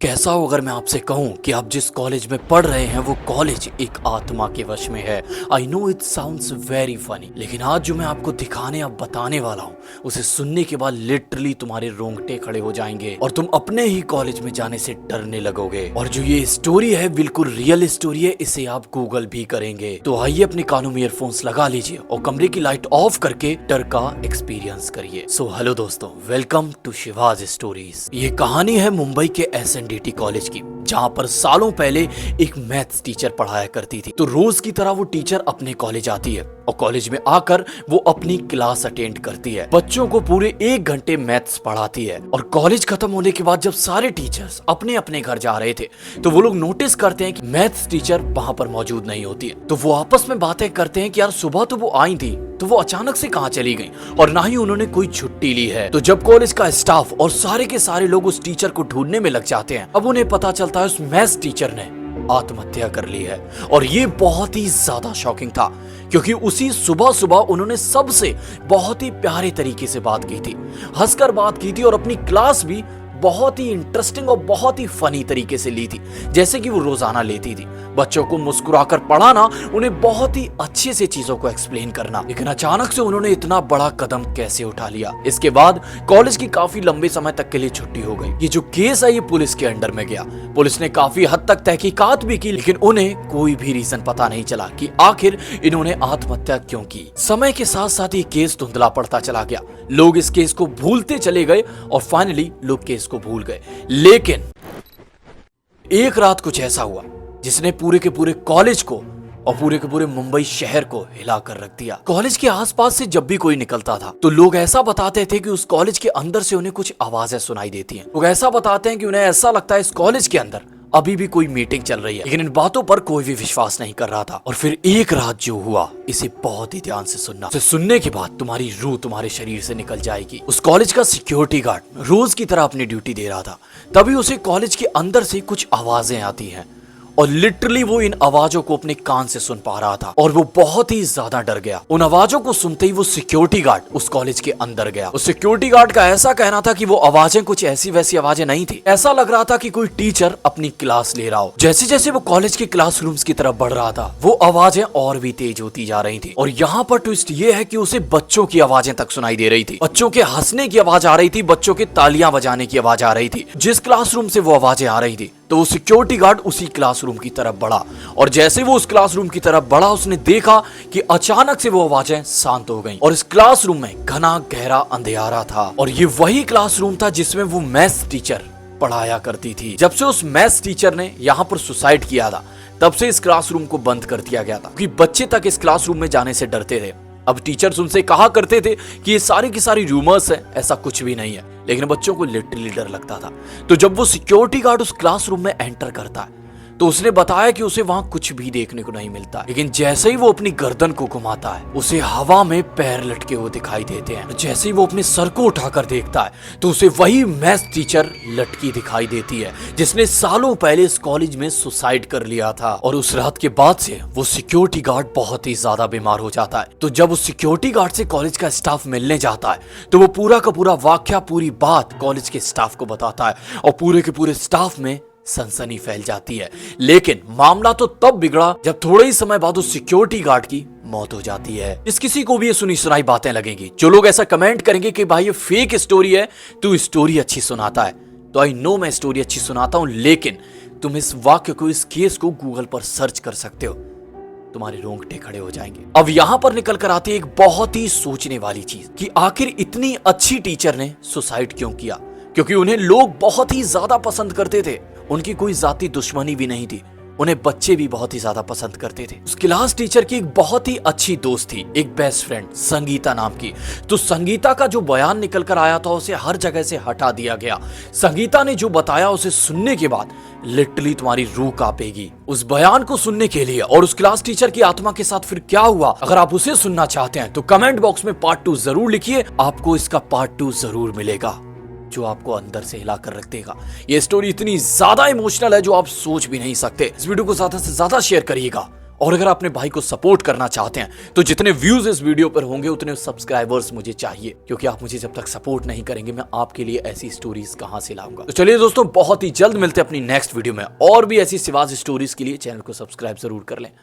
कैसा हो अगर मैं आपसे कहूं कि आप जिस कॉलेज में पढ़ रहे हैं वो कॉलेज एक आत्मा के वश में है। I know it sounds very funny, लेकिन आज जो मैं आपको दिखाने या बताने वाला हूं उसे सुनने के बाद लिटरली तुम्हारे रोंगटे खड़े हो जाएंगे और तुम अपने ही कॉलेज में जाने से डरने लगोगे। और जो ये स्टोरी है बिल्कुल रियल स्टोरी है, इसे आप गूगल भी करेंगे। तो आइए अपने कानों में ईयरफोन्स लगा लीजिए और कमरे की लाइट ऑफ करके डर का एक्सपीरियंस करिए। सो हेलो दोस्तों, वेलकम टू शिवाज स्टोरीज। ये कहानी है मुंबई के SNDT कॉलेज की, जहाँ पर सालों पहले एक मैथ्स टीचर पढ़ाया करती थी। तो रोज की तरह वो टीचर अपने कॉलेज आती है और कॉलेज में आकर वो अपनी क्लास अटेंड करती है, बच्चों को पूरे 1 घंटे मैथ्स पढ़ाती है। और कॉलेज खत्म होने के बाद जब सारे टीचर्स अपने अपने घर जा रहे थे तो वो लोग नोटिस करते हैं कि मैथ्स टीचर वहां पर मौजूद नहीं होती है। तो वो आपस में बातें करते हैं कि यार सुबह तो वो आई थी, तो वो अचानक से कहां चली गई और ना ही उन्होंने कोई छुट्टी ली है। तो जब कॉलेज का स्टाफ और सारे के सारे लोग उस टीचर को ढूंढने में लग जाते हैं, अब उन्हें पता चलता है उस मैथ्स टीचर ने आत्महत्या कर ली है। और ये बहुत ही ज्यादा शॉकिंग था क्योंकि उसी सुबह सुबह उन्होंने सबसे बहुत ही प्यारे तरीके से बात की थी, हंसकर बात की थी और अपनी क्लास भी बहुत ही इंटरेस्टिंग और बहुत ही फनी तरीके से ली थी, जैसे कि वो रोजाना लेती थी। बच्चों को मुस्कुराकर पढ़ाना, उन्हें बहुत ही अच्छे से चीजों को एक्सप्लेन करना। लेकिन अचानक से उन्होंने इतना बड़ा कदम कैसे उठा लिया? इसके बाद कॉलेज की काफी लंबे समय तक के लिए छुट्टी हो गई। ये जो केस है ये पुलिस के अंडर में गया। पुलिस ने काफी हद तक तहकीकात भी की, लेकिन उन्हें कोई भी रीजन पता नहीं चला कि आखिर इन्होंने आत्महत्या क्यों की। समय के साथ साथ ये केस धुंधला पड़ता चला गया। लोग इस केस को भूलते चले गए और फाइनली लोग केस को भूल गए। लेकिन एक रात कुछ ऐसा हुआ जिसने पूरे के पूरे कॉलेज को और पूरे के पूरे मुंबई शहर को हिला कर रख दिया। कॉलेज के आसपास से जब भी कोई निकलता था तो लोग ऐसा बताते थे कि उस कॉलेज के अंदर से उन्हें कुछ आवाजें सुनाई देती हैं। लोग ऐसा बताते हैं कि उन्हें ऐसा लगता है इस कॉलेज के अंदर अभी भी कोई मीटिंग चल रही है। लेकिन इन बातों पर कोई भी विश्वास नहीं कर रहा था। और फिर एक रात जो हुआ, इसे बहुत ही ध्यान से सुनना। इसे सुनने के बाद तुम्हारी रूह तुम्हारे शरीर से निकल जाएगी। उस कॉलेज का सिक्योरिटी गार्ड रोज की तरह अपनी ड्यूटी दे रहा था, तभी उसे कॉलेज के अंदर से कुछ आवाजें आती हैं और लिटरली वो इन आवाजों को अपने कान से सुन पा रहा था और वो बहुत ही ज्यादा डर गया। उन आवाजों को सुनते ही वो सिक्योरिटी गार्ड उस कॉलेज के अंदर गया। उस सिक्योरिटी गार्ड का ऐसा कहना था कि वो आवाजें कुछ ऐसी वैसी आवाजें नहीं थी। ऐसा लग रहा था कि कोई टीचर अपनी क्लास ले रहा हो। जैसे जैसे वो कॉलेज के क्लासरूम्स की तरफ बढ़ रहा था वो आवाजें और भी तेज होती जा रही थी। और यहाँ पर ट्विस्ट ये है कि उसे बच्चों की आवाजें तक सुनाई दे रही थी। बच्चों के हंसने की आवाज आ रही थी, बच्चों के तालियां बजाने की आवाज आ रही थी। जिस क्लासरूम से वो आवाजें आ रही थी तो वो सिक्योरिटी गार्ड उसी क्लासरूम की तरफ बढ़ा और जैसे वो उस क्लासरूम की तरफ बढ़ा उसने देखा कि अचानक से वो आवाजें शांत हो गईं और इस क्लासरूम में घना गहरा अंधेरा था। और ये वही क्लासरूम था जिसमें वो मैथ्स टीचर पढ़ाया करती थी। जब से उस मैथ्स टीचर ने यहाँ पर सुसाइड किया था तब से इस क्लासरूम को बंद कर दिया गया था क्योंकि बच्चे तक इस क्लासरूम में जाने से डरते थे। अब टीचर्स उनसे कहा करते थे कि ये सारी की सारी रूमर्स है, ऐसा कुछ भी नहीं है, लेकिन बच्चों को लिटरली डर लगता था। तो जब वो सिक्योरिटी गार्ड उस क्लासरूम में एंटर करता है तो उसने बताया कि उसे वहां कुछ भी देखने को नहीं मिलता, लेकिन जैसे ही वो अपनी गर्दन को घुमाता है उसे हवा में पैर लटके हुए दिखाई देते हैं। जैसे ही वो अपने सर को उठाकर देखता है तो उसे वही मैथ्स टीचर लटकी दिखाई देती है जिसने सालों पहले इस कॉलेज में सुसाइड कर लिया था। और उस रात के बाद से वो सिक्योरिटी गार्ड बहुत ही ज्यादा बीमार हो जाता है। तो जब उस सिक्योरिटी गार्ड से कॉलेज का स्टाफ मिलने जाता है तो वो पूरा का पूरा वाकया, पूरी बात कॉलेज के स्टाफ को बताता है और पूरे के पूरे स्टाफ में सनसनी फैल जाती है। लेकिन मामला तो तब बिगड़ा जब थोड़े ही समय बाद उस सिक्योरिटी गार्ड की मौत हो जाती है। इस किसी को भी ये सुनी सुनाई बातें लगेंगी। जो लोग ऐसा कमेंट करेंगे कि भाई ये फेक स्टोरी है, तू स्टोरी अच्छी सुनाता है, तो आई नो मैं स्टोरी अच्छी सुनाता हूं, लेकिन तुम इस वाक्य को, इस केस को गूगल पर सर्च कर सकते हो, तुम्हारे रोंगटे खड़े हो जाएंगे। अब यहां पर निकल कर आती है एक बहुत ही सोचने वाली चीज कि आखिर इतनी अच्छी टीचर ने सुसाइड क्यों किया? क्योंकि उन्हें लोग बहुत ही ज्यादा पसंद करते थे, उनकी कोई जाती दुश्मनी भी नहीं थी, उन्हें बच्चे भी बहुत ही ज्यादा पसंद करते थे। उस क्लास टीचर की एक बहुत ही अच्छी दोस्त थी, एक बेस्ट फ्रेंड संगीता नाम की। तो संगीता का जो बयान निकल कर आया था उसे हर जगह से हटा दिया गया। संगीता ने जो बताया उसे सुनने के बाद लिटरली तुम्हारी रूह कांपेगी। उस बयान को सुनने के लिए और उस क्लास टीचर की आत्मा के साथ फिर क्या हुआ, अगर आप उसे सुनना चाहते हैं तो कमेंट बॉक्स में पार्ट 2 जरूर लिखिए, आपको इसका पार्ट 2 जरूर मिलेगा जो आपको अंदर से हिला कर रख देगा। ये स्टोरी इतनी ज्यादा इमोशनल है जो आप सोच भी नहीं सकते। इस वीडियो को ज्यादा से ज्यादा शेयर करिएगा और अगर अपने भाई को सपोर्ट करना चाहते हैं तो जितने व्यूज इस वीडियो पर होंगे उतने सब्सक्राइबर्स मुझे चाहिए, क्योंकि आप मुझे जब तक सपोर्ट नहीं करेंगे मैं आपके लिए ऐसी स्टोरीज कहां से लाऊंगा। तो चलिए दोस्तों, बहुत ही जल्द मिलते हैं अपनी नेक्स्ट वीडियो में। और भी ऐसी सिवाज स्टोरीज के लिए चैनल को सब्सक्राइब जरूर कर लें।